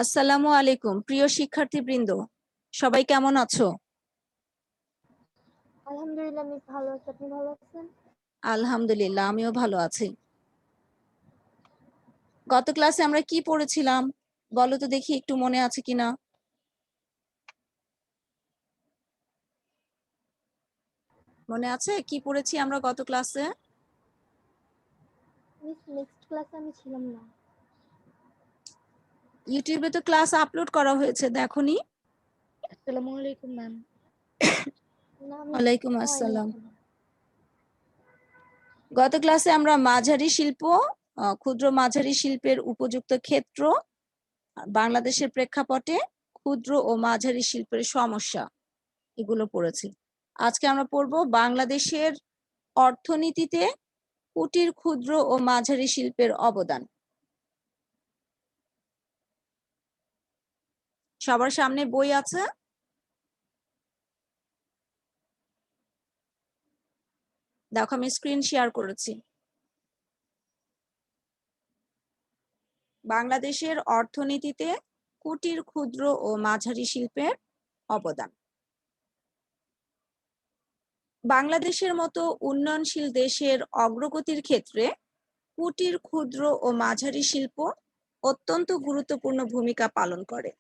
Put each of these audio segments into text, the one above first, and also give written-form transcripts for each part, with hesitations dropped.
আসসালামু আলাইকুম প্রিয় শিক্ষার্থীবৃন্দ, সবাই কেমন আছো? আলহামদুলিল্লাহ মিস ভালো আছি। আপনি ভালো আছেন? আলহামদুলিল্লাহ, আমিও ভালো আছি। গত ক্লাসে আমরা কি পড়েছিলাম বলো তো দেখি, একটু মনে আছে কিনা? মনে আছে কি পড়েছি আমরা গত ক্লাসে? মিস নেক্সট ক্লাসে আমি ছিলাম না। ইউটিউবে তো ক্লাস আপলোড করা হয়েছে, দেখোনি? আসসালামু আলাইকুম ম্যাম। না মিস ওয়ালাইকুম হয়নি আসসালাম। এখনো। গত ক্লাসে আমরা মাঝারি শিল্প, ক্ষুদ্র মাঝারি শিল্পের উপযুক্ত ক্ষেত্র, বাংলাদেশের প্রেক্ষাপটে ক্ষুদ্র ও মাঝারি শিল্পের সমস্যা, এগুলো পড়েছি। আজকে আমরা পড়ব বাংলাদেশের অর্থনীতিতে কুটির, ক্ষুদ্র ও মাঝারি শিল্পের অবদান। সবার সামনে বই আছে? দেখো, আমি স্ক্রিন শেয়ার করেছি। বাংলাদেশের অর্থনীতিতে কুটির, ক্ষুদ্র ও মাঝারি শিল্পের অবদান। বাংলাদেশের মতো উন্নয়নশীল দেশের অগ্রগতির ক্ষেত্রে কুটির, ক্ষুদ্র ও মাঝারি শিল্প অত্যন্ত গুরুত্বপূর্ণ ভূমিকা পালন করে।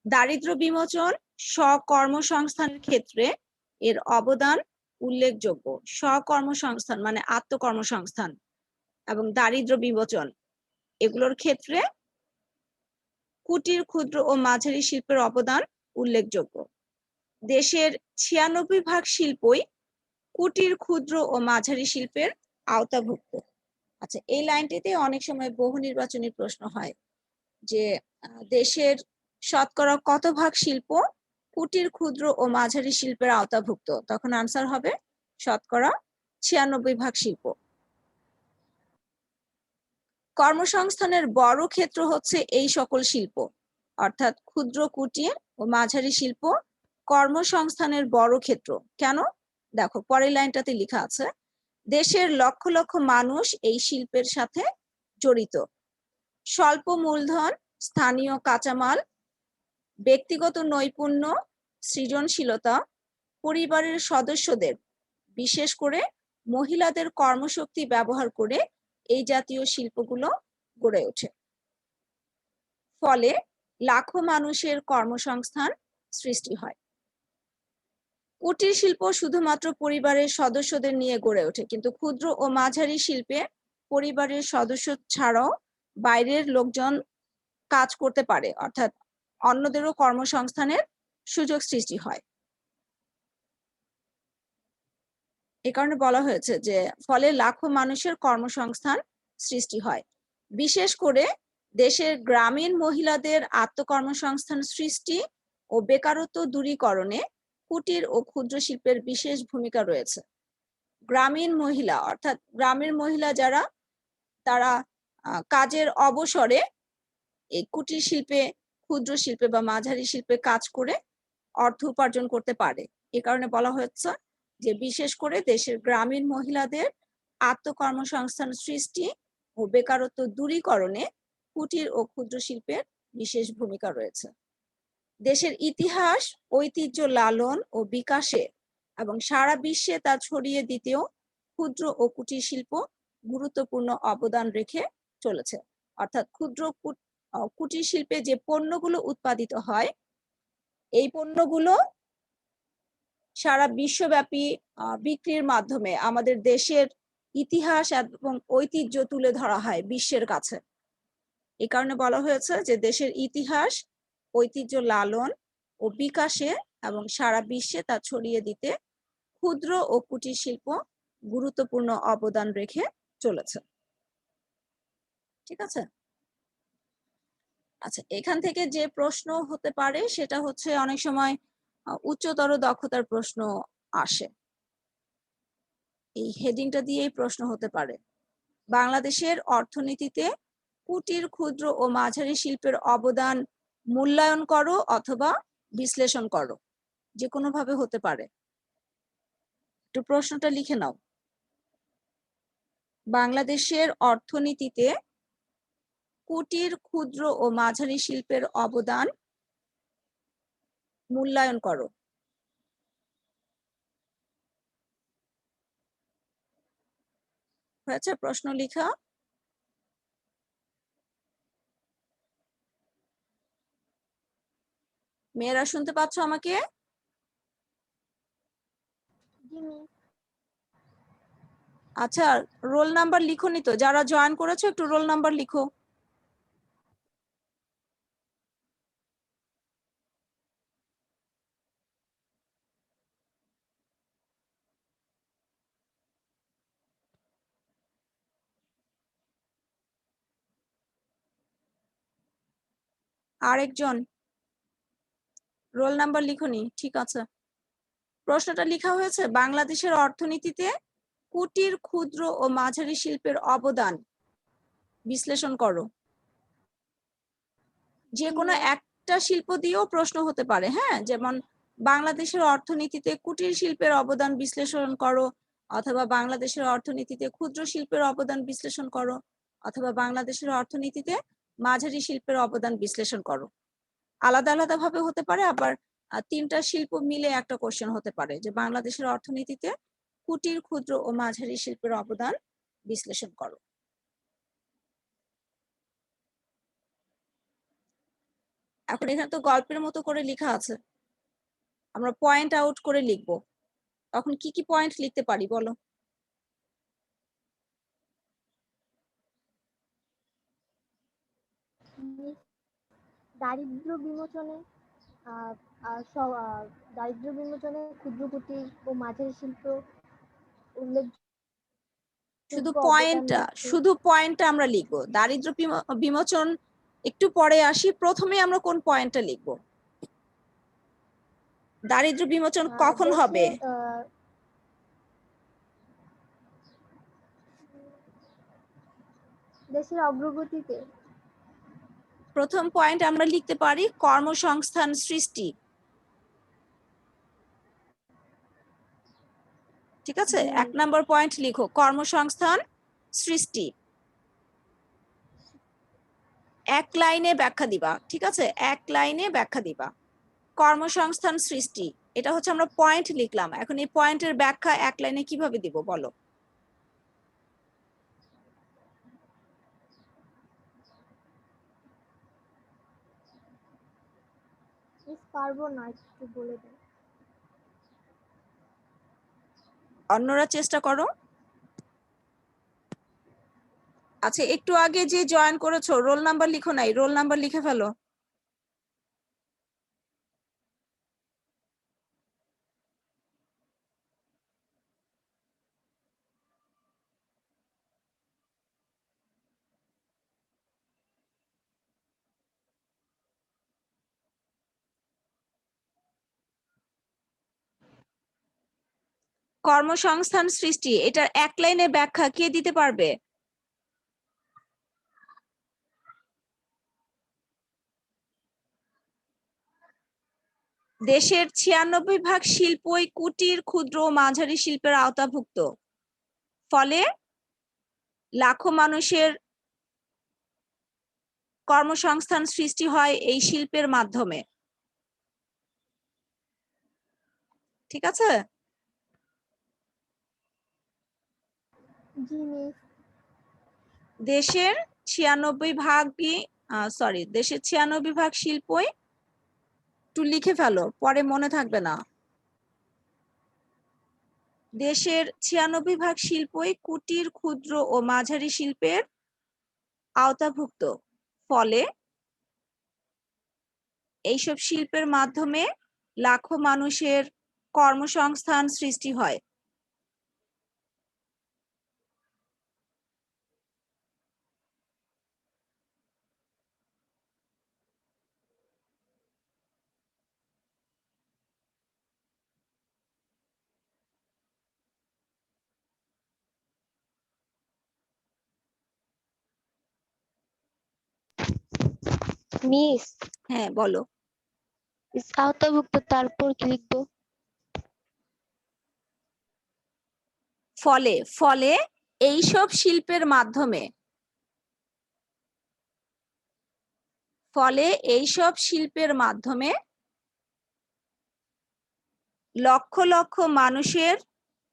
দারিদ্র্য বিমোচন, স্বকর্মসংস্থানের ক্ষেত্রে এর অবদান উল্লেখযোগ্য। স্বকর্মসংস্থান মানে আত্মকর্মসংস্থান এবং দারিদ্র্য বিমোচন, এগুলোর ক্ষেত্রে কুটির, ক্ষুদ্র ও মাঝারি শিল্পের অবদান উল্লেখযোগ্য। দেশের ৯৬% শিল্পই কুটির, ক্ষুদ্র ও মাঝারি শিল্পের আওতাভুক্ত। আচ্ছা, এই লাইনটিতে অনেক সময় বহু নির্বাচনী প্রশ্ন হয় যে দেশের শতকরা কত ভাগ শিল্প কুটির, ক্ষুদ্র ও মাঝারি শিল্পের আওতাভুক্ত? তখন আনসার হবে শতকরা ৯৬% শিল্প। কর্মসংস্থানের বড় ক্ষেত্র হচ্ছে এই সকল শিল্প, অর্থাৎ ক্ষুদ্র, কুটির ও মাঝারি শিল্প কর্মসংস্থানের বড় ক্ষেত্র। কেন? দেখো, পরের লাইনটাতে লেখা আছে, দেশের লক্ষ লক্ষ মানুষ এই শিল্পের সাথে জড়িত। স্বল্প মূলধন, স্থানীয় কাঁচামাল, ব্যক্তিগত নৈপুণ্য, সৃজনশীলতা, পরিবারের সদস্যদের, বিশেষ করে মহিলাদের কর্মশক্তি ব্যবহার করে এই জাতীয় শিল্পগুলো গড়ে ওঠে। ফলে লাখো মানুষের কর্মসংস্থান সৃষ্টি হয়। কুটির শিল্প শুধুমাত্র পরিবারের সদস্যদের নিয়ে গড়ে ওঠে, কিন্তু ক্ষুদ্র ও মাঝারি শিল্পে পরিবারের সদস্য ছাড়াও বাইরের লোকজন কাজ করতে পারে, অর্থাৎ অন্যদেরও কর্মসংস্থানের সুযোগ সৃষ্টি হয়। এ কারণে বলা হয়েছে যে ফলে লাখো মানুষের কর্মসংস্থান সৃষ্টি হয়। বিশেষ করে দেশের গ্রামীণ মহিলাদের আত্মকর্মসংস্থান সৃষ্টি ও বেকারত্ব দূরীকরণে কুটির ও ক্ষুদ্র শিল্পের বিশেষ ভূমিকা রয়েছে। গ্রামীণ মহিলা অর্থাৎ গ্রামের মহিলা যারা, তারা কাজের অবসরে এই কুটির শিল্পে, ক্ষুদ্র শিল্পে বা মাঝারি শিল্পে কাজ করে অর্থ উপার্জন করতে পারে। এ কারণে বলা হচ্ছে যে বিশেষ করে দেশের গ্রামীণ মহিলাদের আত্মকর্মসংস্থান সৃষ্টি ও বেকারত্ব দূরীকরণে কুটির ও ক্ষুদ্র শিল্পের বিশেষ ভূমিকা রয়েছে। দেশের ইতিহাস, ঐতিহ্য লালন ও বিকাশে এবং সারা বিশ্বে তা ছড়িয়ে দিতেও ক্ষুদ্র ও কুটির শিল্প গুরুত্বপূর্ণ অবদান রেখে চলেছে। অর্থাৎ ক্ষুদ্র কুটির শিল্পে যে পণ্যগুলো উৎপাদিত হয়, এই পণ্যগুলো সারা বিশ্বব্যাপী বিক্রির মাধ্যমে আমাদের দেশের ইতিহাস এবং ঐতিহ্য তুলে ধরা হয় বিশ্বের কাছে। এই কারণে বলা হয়েছে যে দেশের ইতিহাস, ঐতিহ্য লালন ও বিকাশে এবং সারা বিশ্বে তা ছড়িয়ে দিতে ক্ষুদ্র ও কুটির শিল্প গুরুত্বপূর্ণ অবদান রেখে চলেছে। ঠিক আছে? আচ্ছা, এখান থেকে যে প্রশ্ন হতে পারে সেটা হচ্ছে অনেক সময় উচ্চতর দক্ষতার প্রশ্ন আসে। এই হেডিংটা দিয়েই প্রশ্ন হতে পারে, বাংলাদেশের অর্থনীতিতে কুটির, ক্ষুদ্র ও মাঝারি শিল্পের অবদান মূল্যায়ন করো অথবা বিশ্লেষণ করো, যে কোনো ভাবে হতে পারে। একটু প্রশ্নটা লিখে নাও। বাংলাদেশের অর্থনীতিতে কুটির, ক্ষুদ্র ও মাঝারি শিল্পের অবদান মূল্যায়ন করো। হয়েছে প্রশ্ন লেখা? মেয়েরা শুনতে পাচ্ছ আমাকে? জি মিস। আচ্ছা, রোল নাম্বার লিখোনি তো? যারা জয়েন করেছো একটু রোল নাম্বার লিখো। আরেকজন রোল নাম্বার লিখোনি? ঠিক আছে, প্রশ্নটা লেখা হয়েছে, বাংলাদেশের অর্থনীতিতে কুটির, ক্ষুদ্র ও মাঝারি শিল্পের অবদান বিশ্লেষণ করো। যে কোনো একটা শিল্প দিয়েও প্রশ্ন হতে পারে, হ্যাঁ, যেমন বাংলাদেশের অর্থনীতিতে কুটির শিল্পের অবদান বিশ্লেষণ করো, অথবা বাংলাদেশের অর্থনীতিতে ক্ষুদ্র শিল্পের অবদান বিশ্লেষণ করো, অথবা বাংলাদেশের অর্থনীতিতে মাঝারি শিল্পের অবদান বিশ্লেষণ করো। আলাদা আলাদা ভাবে হতে পারে, আবার তিনটা শিল্প মিলে একটা কোশ্চেন হতে পারে যে বাংলাদেশের অর্থনীতিতে কুটির, ক্ষুদ্র ও মাঝারি শিল্পের অবদান বিশ্লেষণ করো। এখন এখানে তো গল্পের মতো করে লেখা আছে, আমরা পয়েন্ট আউট করে লিখবো। তখন কি কি পয়েন্ট লিখতে পারি বলো? মিস, দারিদ্র্য বিমোচনে দারিদ্র্য বিমোচনে ক্ষুদ্র কুটির ও মাঝারি শিল্প উল্লেখ শুধু পয়েন্টটা আমরা লিখবো। দারিদ্র্য বিমোচন একটু পরে আসি, প্রথমে আমরা কোন পয়েন্টটা লিখবো? দারিদ্র্য বিমোচন কখন হবে? দেশের অগ্রগতিতে। প্রথম পয়েন্ট আমরা লিখতে পারি কর্মসংস্থান সৃষ্টি। ঠিক আছে, 1 নম্বর পয়েন্ট লিখো কর্মসংস্থান সৃষ্টি। এক লাইনে ব্যাখ্যা দিবা, ঠিক আছে, এক লাইনে ব্যাখ্যা দিবা কর্মসংস্থান সৃষ্টি। এটা হচ্ছে আমরা পয়েন্ট লিখলাম, এখন এই পয়েন্টের ব্যাখ্যা এক লাইনে কিভাবে দিব বলো? মিস পারবো না, একটু বলে দেন। অন্যরা চেষ্টা করো। আচ্ছা, একটু আগে যে জয়েন করেছো রোল নাম্বার লিখো নাই, রোল নাম্বার লিখে ফেলো। কর্মসংস্থান সৃষ্টি, এটার এক লাইনে ব্যাখ্যা কে দিতে পারবে? দেশের 96% শিল্পই কুটির, ক্ষুদ্র ও মাঝারি শিল্পের আওতাভুক্ত, ফলে লাখো মানুষের কর্মসংস্থান সৃষ্টি হয় এই শিল্পের মাধ্যমে। ঠিক আছে? জি মিস। দেশের 96% শিল্পই, একটু লিখে ফেলো পরে মনে থাকবে না। দেশের 96% শিল্পই কুটির, ক্ষুদ্র ও মাঝারি শিল্পের আওতাভুক্ত, ফলে এইসব শিল্পের মাধ্যমে লাখো মানুষের কর্মসংস্থান সৃষ্টি হয়। মিস, হ্যাঁ বলো। আওতাভুক্ত তারপর কি লিখবো? ফলে এইসব শিল্পের মাধ্যমে ফলে এইসব শিল্পের মাধ্যমে লক্ষ লক্ষ মানুষের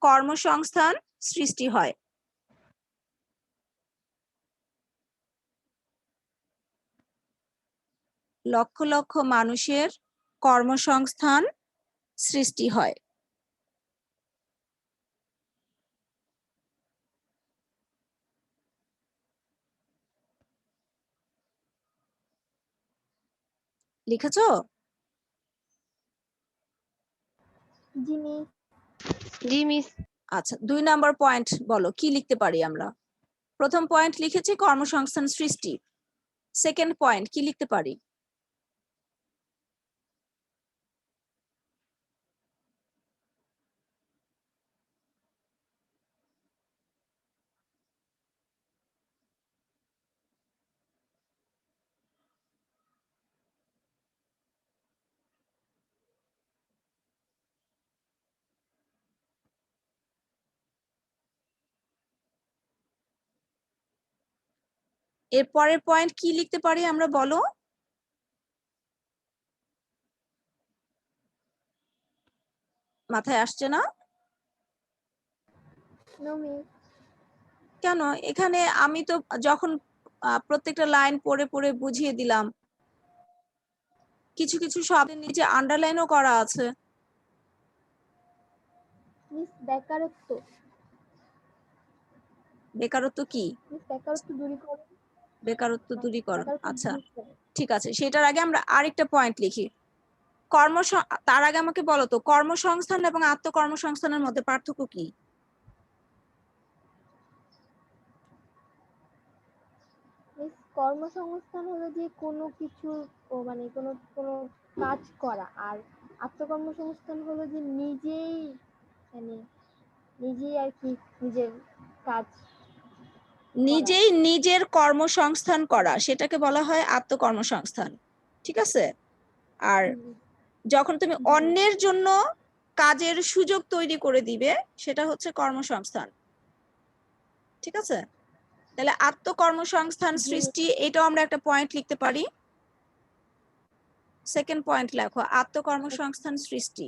কর্মসংস্থান সৃষ্টি হয়। লক্ষ লক্ষ মানুষের কর্মসংস্থান সৃষ্টি হয়। লিখেছো? জি মিস। জি মিস। আচ্ছা, 2 নাম্বার পয়েন্ট বলো, কি লিখতে পারি আমরা? প্রথম পয়েন্ট লিখেছি কর্মসংস্থান সৃষ্টি। সেকেন্ড পয়েন্ট কি লিখতে পারি? এর পরের পয়েন্ট কি লিখতে পারি আমরা, বলো? মাথায় আসছে না নো মিস। কেন? এখানে আমি তো যখন প্রত্যেকটা লাইন পড়ে পড়ে বুঝিয়ে দিলাম, কিছু কিছু শব্দের নিচে আন্ডারলাইনও করা আছে। মিস বেকারত্ব। বেকারত্ব কি? মিস বেকারত্ব দূরীকরণ। বেকারত্ব দূরীকরণ। বেকারত্ব আচ্ছা, দূরীকরণ। ঠিক আছে, সেটার আগে আমরা আরেকটা পয়েন্ট লিখি। তার আগে আমাকে বলো তো, কর্মসংস্থান এবং আত্মকর্মসংস্থানের মধ্যে পার্থক্য কি? মিস কর্মসংস্থান হলো যে কোনো কিছু মানে কোনো কোনো কাজ করা, আর আত্মকর্মসংস্থান হলো যে নিজেই মানে নিজেই আর কি নিজের কাজ নিজেই নিজের কর্মসংস্থান করা, সেটাকে বলা হয় আত্মকর্মসংস্থান। ঠিক আছে? আর যখন তুমি অন্যের জন্য কাজের সুযোগ তৈরি করে দিবে, সেটা হচ্ছে কর্মসংস্থান। ঠিক আছে? তাহলে আত্মকর্মসংস্থান সৃষ্টি, এটাও আমরা একটা পয়েন্ট লিখতে পারি। সেকেন্ড পয়েন্ট লেখো, আত্মকর্মসংস্থান সৃষ্টি।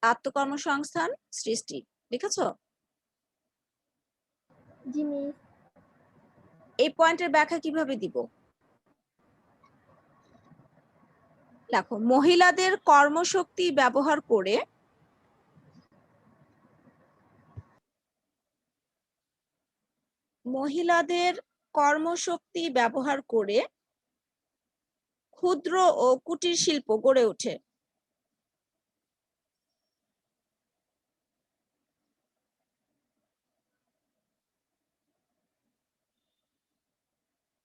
আত্মকর্মসংস্থান সৃষ্টি লিখেছো? জি মিস। এই পয়েন্টের ব্যাখ্যা কিভাবে দিব? দেখো, মহিলাদের কর্মশক্তি ব্যবহার করে ক্ষুদ্র ও কুটির শিল্প গড়ে ওঠে।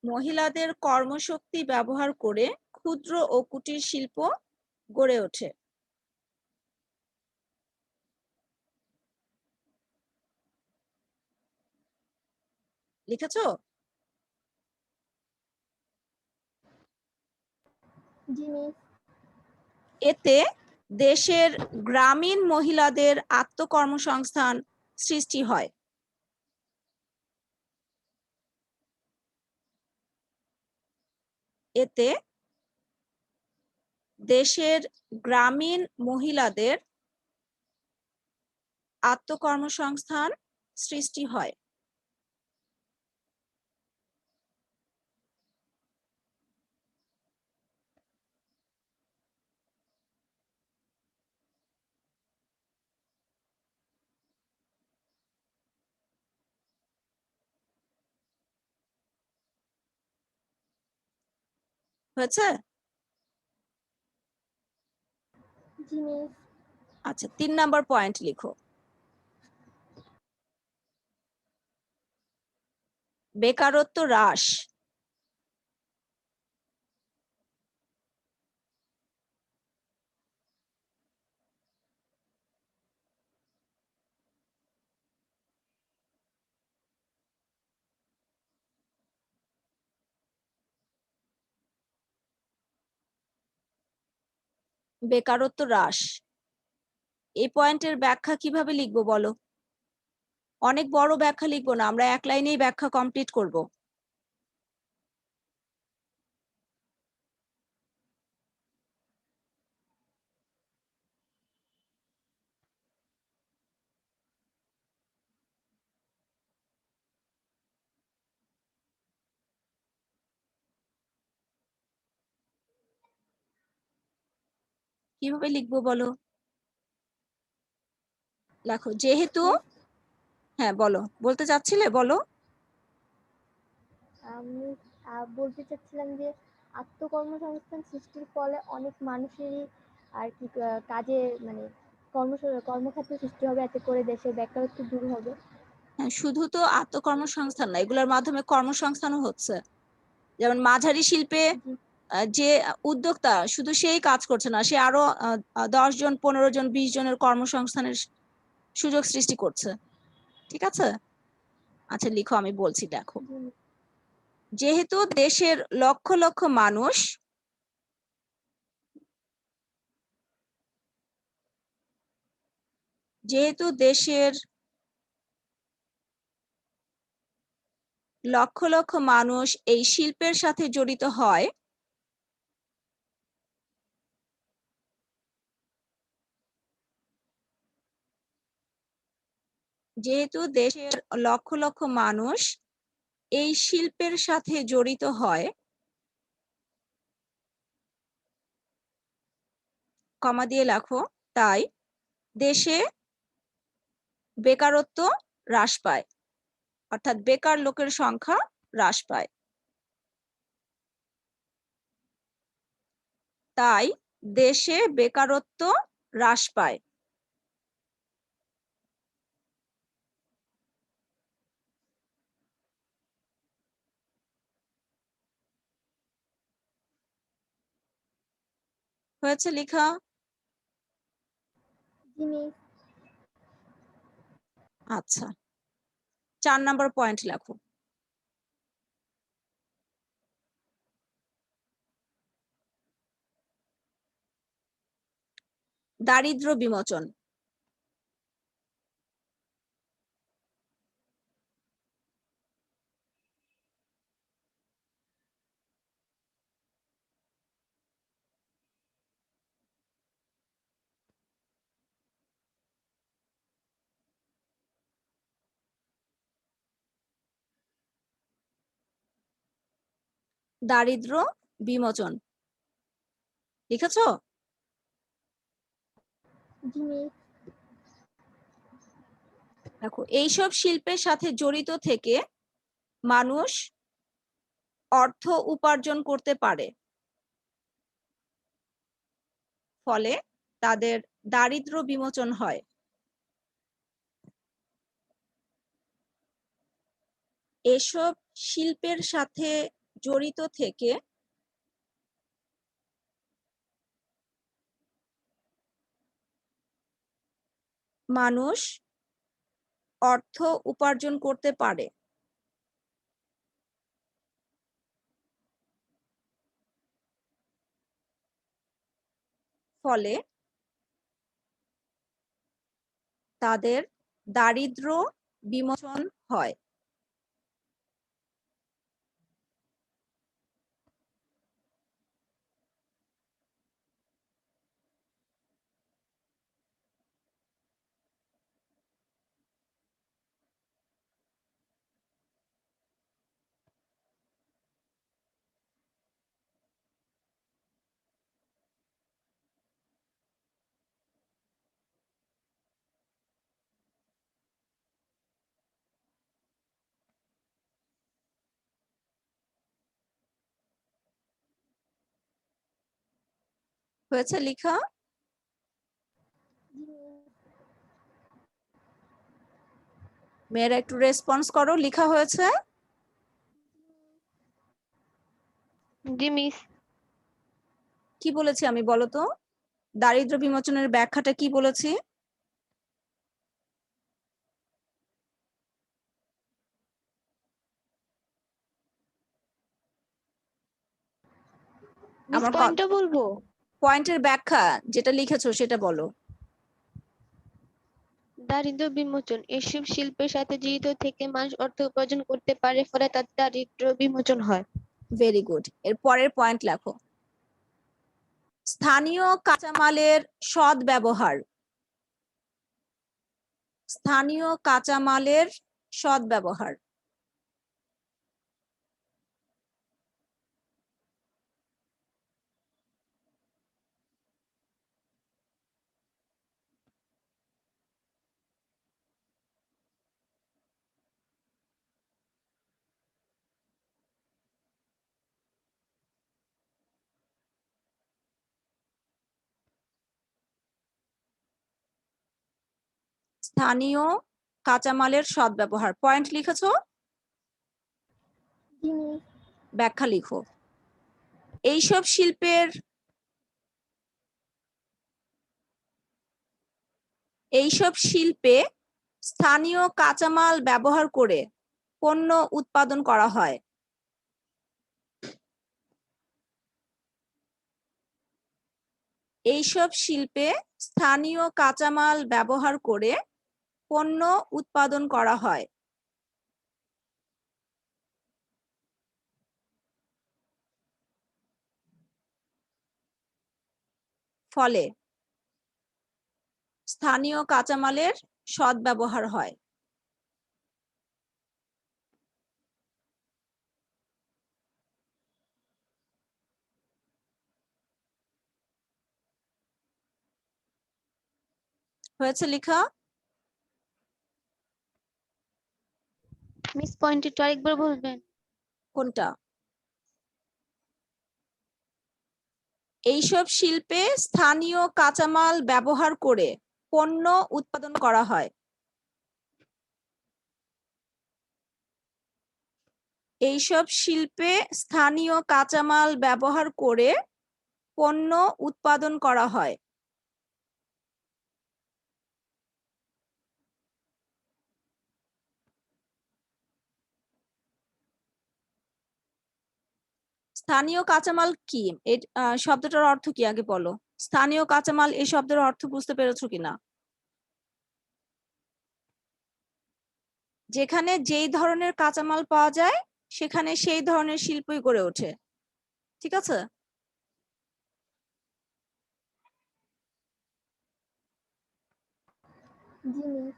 মহিলাদের কর্মশক্তি ব্যবহার করে ক্ষুদ্র ও কুটির শিল্প গড়ে ওঠে। লিখেছো? জি মিস। এতে দেশের গ্রামীণ মহিলাদের আত্মকর্মসংস্থান সৃষ্টি হয়। এতে দেশের গ্রামীণ মহিলাদের আত্মকর্মসংস্থান সৃষ্টি হয়। হয়েছে? জি মিস। আচ্ছা, 3 নাম্বার পয়েন্ট লিখো, বেকারত্ব হ্রাস। বেকারত্ব হ্রাস। এই পয়েন্টের ব্যাখ্যা কিভাবে লিখবো বলো? অনেক বড় ব্যাখ্যা লিখবো না, আমরা এক লাইনেই ব্যাখ্যা কমপ্লিট করব। কিভাবে লিখবো বলো? লেখো যেহেতু, হ্যাঁ বলো, বলতে চাচ্ছিলে বলো। আমি বলতে চাচ্ছিলাম যে আত্মকর্মসংস্থান সৃষ্টির ফলে অনেক মানুষেরই আর কি কাজে মানে কর্মক্ষেত্র সৃষ্টি হবে, এতে করে দেশের বেকারত্ব দূর হবে। হ্যাঁ, শুধু তো আত্মকর্মসংস্থান না, এগুলোর মাধ্যমে কর্মসংস্থানও হচ্ছে। যেমন মাঝারি শিল্পে জি যে উদ্যোক্তা শুধু সেই কাজ করছে না, সে আরো 10 জন 15 জন 20 জনের কর্মসংস্থানের সুযোগ সৃষ্টি করছে। ঠিক আছে, আচ্ছা লিখো, আমি বলছি দেখো। জি যেহেতু দেশের লক্ষ লক্ষ মানুষ যেহেতু দেশের লক্ষ লক্ষ মানুষ এই শিল্পের সাথে জড়িত হয়, যেহেতু দেশের লক্ষ লক্ষ মানুষ এই শিল্পের সাথে জড়িত হয়, কমা দিয়ে লেখো, তাই দেশে বেকারত্ব হ্রাস পায়, অর্থাৎ বেকার লোকের সংখ্যা হ্রাস পায়। তাই দেশে বেকারত্ব হ্রাস পায়। হয়েছে লেখা? জি মিস। আচ্ছা, 4 নম্বর পয়েন্ট লেখো। দারিদ্র্য বিমোচন। দারিদ্র্য বিমোচন লিখেছো? জি মিস। দেখো, এইসব শিল্পের সাথে জড়িত থেকে মানুষ অর্থ উপার্জন করতে পারে, ফলে তাদের দারিদ্র্য বিমোচন হয়। এসব শিল্পের সাথে জড়িত থেকে মানুষ অর্থ উপার্জন করতে পারে, ফলে তাদের দারিদ্র্য বিমোচন হয়। হয়েছে লেখা? জি মিস। মেয়েরা একটু রেসপন্স করো, লেখা হয়েছে? জি মিস। কি বলেছি আমি বলো তো? দারিদ্র্য বিমোচনের ব্যাখ্যাটা কি বলেছি? মিস আমার পয়েন্টটা বলবো? পয়েন্টের ব্যাখ্যা যেটা লিখেছো সেটা বলো। দারিদ্র বিমোচন, এসব শিল্পের সাথে জড়িত থেকে মানুষ অর্থ উপার্জন করতে পারে, ফলে তাদের দারিদ্র বিমোচন হয়। Very good. এর পরের পয়েন্ট লেখো। স্থানীয় কাঁচামালের সৎ ব্যবহার। স্থানীয় কাঁচামালের সৎ ব্যবহার। স্থানীয় কাঁচামালের সৎ ব্যবহার। পয়েন্ট লিখেছো, জি মিস। ব্যাখ্যা লিখো। এইসব শিল্পে স্থানীয় কাঁচামাল ব্যবহার করে পণ্য উৎপাদন করা হয়। এইসব শিল্পে স্থানীয় কাঁচামাল ব্যবহার করে পণ্য উৎপাদন করা হয়। ফলে স্থানীয় কাঁচামালের সৎ ব্যবহার হয়। হয়েছে লেখা? মিস পয়েন্টটা আরেকবার বলবেন? কোনটা? এইসব শিল্পে স্থানীয় কাঁচামাল ব্যবহার করে পণ্য উৎপাদন করা হয়। এইসব শিল্পে স্থানীয় কাঁচামাল ব্যবহার করে পণ্য উৎপাদন করা হয়। স্থানীয় কাঁচামাল কি? এই শব্দটার অর্থ কি আগে বলো। স্থানীয় কাঁচামাল এই শব্দের অর্থ বুঝতে পেরেছো কিনা? যেখানে যেই ধরনের কাঁচামাল পাওয়া যায় সেখানে সেই ধরনের শিল্পই গড়ে ওঠে। ঠিক আছে? জি মিস।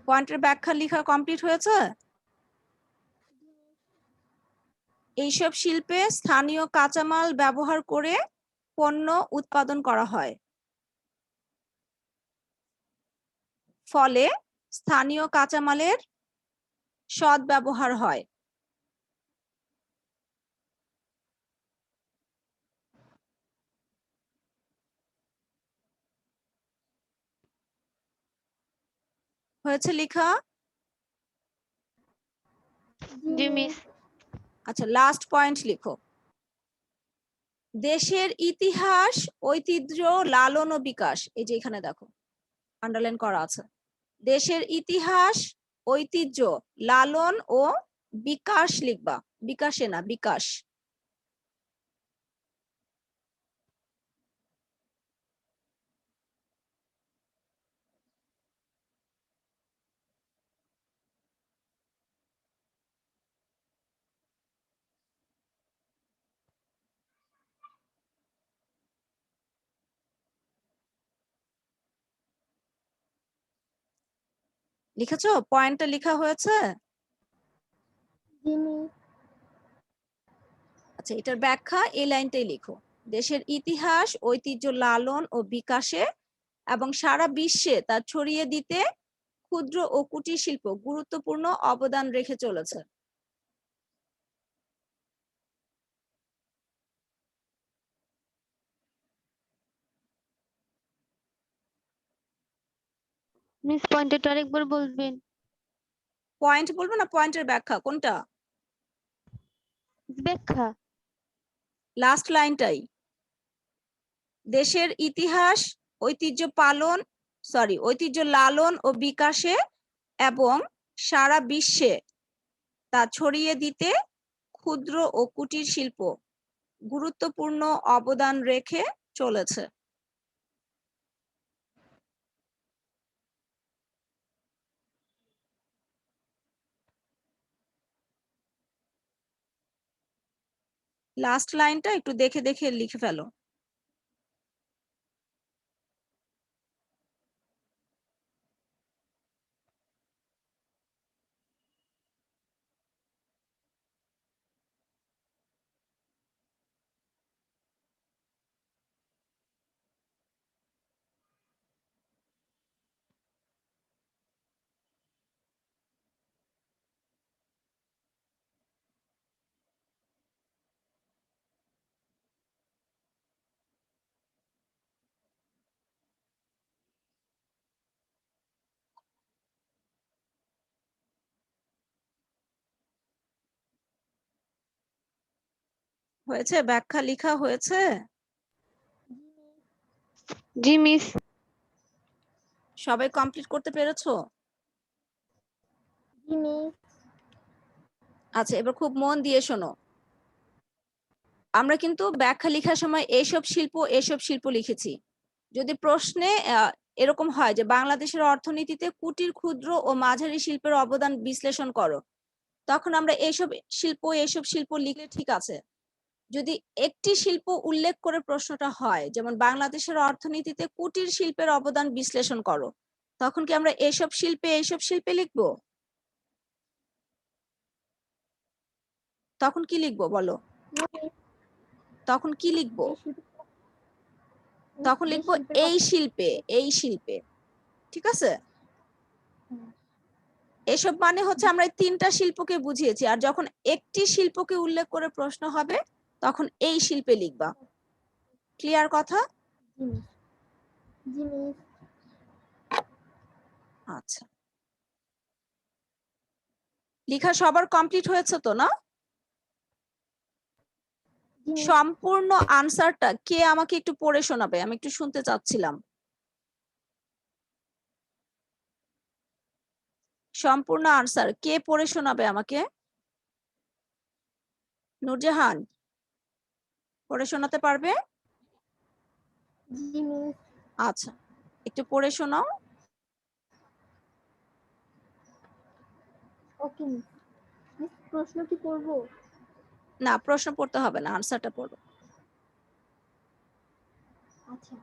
পয়েন্টের ব্যাখ্যা লেখা কমপ্লিট হয়েছে? এইসব শিল্পে স্থানীয় কাঁচামাল ব্যবহার করে পণ্য উৎপাদন করা হয়। ফলে স্থানীয় কাঁচামালের সৎ ব্যবহার হয়। হয়েছে লেখা? জি মিস। আচ্ছা, লাস্ট পয়েন্ট লিখো। দেশের ইতিহাস, ঐতিহ্য, লালন ও বিকাশ। এই যে এখানে দেখো আন্ডারলাইন করা আছে। দেশের ইতিহাস, ঐতিহ্য, লালন ও বিকাশ লিখবা। বিকাশে না, বিকাশ। লিখেছো? পয়েন্টটা লেখা হয়েছে? জি মিস। আচ্ছা, এটার ব্যাখ্যা এই লাইনটাই লিখো। দেশের ইতিহাস, ঐতিহ্য লালন ও বিকাশে এবং সারা বিশ্বে তা ছড়িয়ে দিতে ক্ষুদ্র ও কুটির শিল্প গুরুত্বপূর্ণ অবদান রেখে চলেছে। মিস পয়েন্টটা আরেকবার বলবেন? পয়েন্ট বলবো না পয়েন্টের ব্যাখ্যা? কোনটা? ব্যাখ্যা। লাস্ট লাইনটাই। দেশের ইতিহাস, ঐতিহ্য লালন ও বিকাশে এবং সারা বিশ্বে তা ছড়িয়ে দিতে ক্ষুদ্র ও কুটির শিল্প গুরুত্বপূর্ণ অবদান রেখে চলেছে। লাস্ট লাইনটা একটু দেখে দেখে লিখে ফেলো। হয়েছে? ব্যাখ্যা লেখা হয়েছে? জি মিস। সবাই কমপ্লিট করতে পেরেছো? জি মিস। আচ্ছা, এবার খুব মন দিয়ে শোনো। আমরা কিন্তু ব্যাখ্যা লেখার সময় এসব শিল্প লিখেছি। যদি প্রশ্নে এরকম হয় যে বাংলাদেশের অর্থনীতিতে কুটির, ক্ষুদ্র ও মাঝারি শিল্পের অবদান বিশ্লেষণ করো, তখন আমরা এসব শিল্প লিখলে ঠিক আছে। যদি একটি শিল্প উল্লেখ করে প্রশ্নটা হয়, যেমন বাংলাদেশের অর্থনীতিতে কুটির শিল্পের অবদান বিশ্লেষণ করো, তখন কি আমরা এসব শিল্পে লিখবো? তখন কি লিখবো বলো? তখন কি লিখবো? তখন লিখবো এই শিল্পে। ঠিক আছে? এসব মানে হচ্ছে আমরা এই 3টা শিল্পকে বুঝিয়েছি, আর যখন একটি শিল্পকে উল্লেখ করে প্রশ্ন হবে তখন এই শিল্পে লিখবা। ক্লিয়ার কথা? জি মিস। জি মিস। আচ্ছা, লেখা সবার কমপ্লিট হয়েছে তো না? জি মিস। সম্পূর্ণ আনসারটা কে আমাকে একটু পড়ে শোনাবে? আমি একটু শুনতে চাচ্ছিলাম। সম্পূর্ণ আনসার কে পড়ে শোনাবে আমাকে? নূরজাহান পড়ে শোনাতে পারবে? জি মিস। আচ্ছা, একটু পড়ে শোনাও। ওকে মিস। মিস প্রশ্ন কি করব? না, প্রশ্ন পড়তে হবে না, আনসারটা পড়ো। আচ্ছা।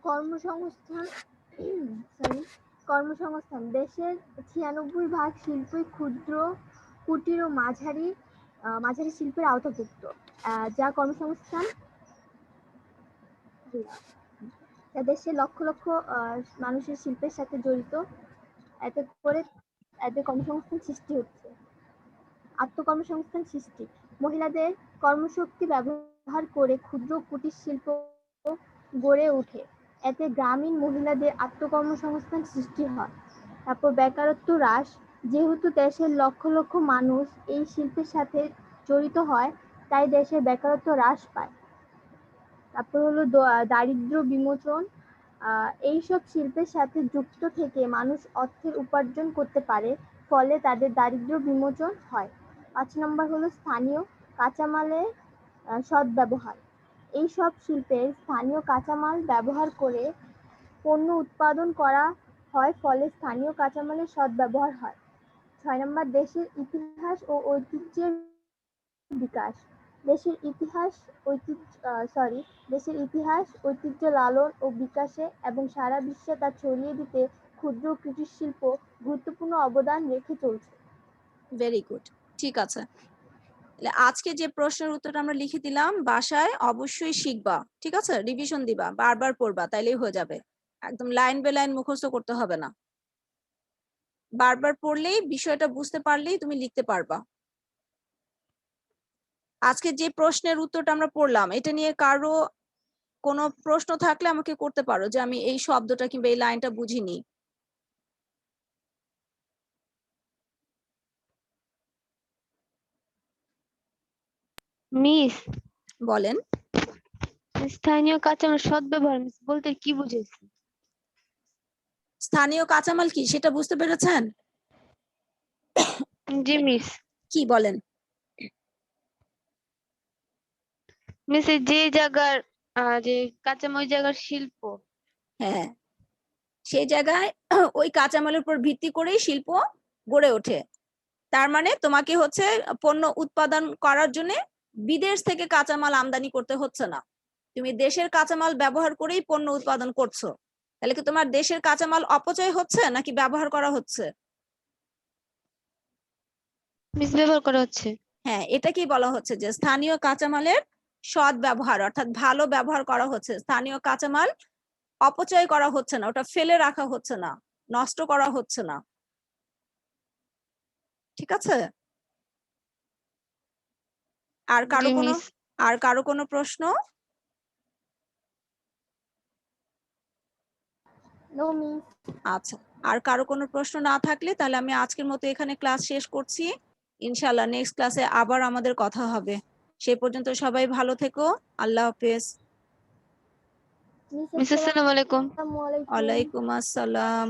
কর্মসংস্থান কর্মসংস্থান দেশের 96% শিল্পই ক্ষুদ্র, কুটির ও মাঝারি শিল্পের আওতাভুক্ত, যা কর্মসংস্থান যা দেশের লক্ষ লক্ষ মানুষের শিল্পের সাথে জড়িত। এতে কর্মসংস্থান সৃষ্টি হচ্ছে। আত্মকর্মসংস্থান সৃষ্টি, মহিলাদের কর্মশক্তি ব্যবহার করে ক্ষুদ্র কুটির শিল্প গড়ে ওঠে। এতে গ্রামীণ মহিলাদের আত্মকর্মসংস্থান সৃষ্টি হয়। তারপর বেকারত্ব হ্রাস, যেহেতু দেশের লক্ষ লক্ষ মানুষ এই শিল্পের সাথে জড়িত হয়, তাই দেশের বেকারত্ব হ্রাস পায়। তারপর হলো দারিদ্র্য বিমোচন, এইসব শিল্পের সাথে যুক্ত থেকে মানুষ অর্থের উপার্জন করতে পারে, ফলে তাদের দারিদ্র্য বিমোচন হয়। 5 নম্বর হলো স্থানীয় কাঁচামালের সদ্ব্যবহার। এইসব শিল্পের স্থানীয় কাঁচামাল ব্যবহার করে পণ্য উৎপাদন করা হয়, ফলে স্থানীয় কাঁচামালের সদ্ব্যবহার হয়। 6 নম্বর দেশের ইতিহাস ও ঐতিহ্যের বিকাশ। দেশের ইতিহাস ঐতিহ্য লালন ও বিকাশে এবং সারা বিশ্বে তা ছড়িয়ে দিতে ক্ষুদ্র কুটির শিল্প গুরুত্বপূর্ণ অবদান রেখে চলছে। ভেরি গুড, ঠিক আছে। আজকে যে প্রশ্নের উত্তরটা আমরা লিখে দিলাম, বাসায় অবশ্যই শিখবা, ঠিক আছে? রিভিশন দিবা, বারবার পড়বা, তাইলেই হয়ে যাবে। একদম লাইন বাই লাইন মুখস্থ করতে হবে না, বারবার পড়লেই বিষয়টা বুঝতে পারলেই তুমি লিখতে পারবা। আজকে যে প্রশ্নের উত্তরটা আমরা পড়লাম, এটা নিয়ে কারো কোনো প্রশ্ন থাকলে আমাকে করতে পারো যে আমি এই শব্দটা কিংবা এই লাইনটা বুঝিনি। মিস, বলেন। স্থানীয় কাঁচামাল সদ্ব্যবহার মিস বলতে কি বুঝেছেন? স্থানীয় কাঁচামাল কি সেটা বুঝতে পেরেছেন? জি মিস। কি বলেন? মিস যে জায়গার যে কাঁচামাল জায়গার শিল্প। হ্যাঁ, সেই জায়গায় ওই কাঁচামালের উপর ভিত্তি করেই শিল্প গড়ে ওঠে। তার মানে তোমাকে হচ্ছে পণ্য উৎপাদন করার জন্য বিদেশ থেকে কাঁচামাল আমদানি করতে হচ্ছে না, তুমি দেশের কাঁচামাল ব্যবহার করেই পণ্য উৎপাদন করছো। তাহলে কি তোমার দেশের কাঁচামাল অপচয় হচ্ছে নাকি ব্যবহার করা হচ্ছে? মিস ব্যবহার করা হচ্ছে। হ্যাঁ, এটা কি বলা হচ্ছে যে স্থানীয় কাঁচামালের সৎ ব্যবহার, অর্থাৎ ভালো ব্যবহার করা হচ্ছে। স্থানীয় কাঁচামাল অপচয় করা হচ্ছে না, ওটা ফেলে রাখা হচ্ছে না, নষ্ট করা হচ্ছে না। ঠিক আছে? আর কারো জি কোনো মিস। কোনো প্রশ্ন? No miss. আচ্ছা, আর কারো কোনো প্রশ্ন না থাকলে তাহলে আমি আজকের মতো এখানে ক্লাস শেষ করছি। ইনশাআল্লাহ নেক্সট ক্লাসে আবার আমাদের কথা হবে। সে পর্যন্ত সবাই ভালো থেকো। আল্লাহ হাফেজ। মিস মিস আসসালামু আলাইকুম। আসসালামু আলাইকুম। ওয়ালাইকুম আসসালাম।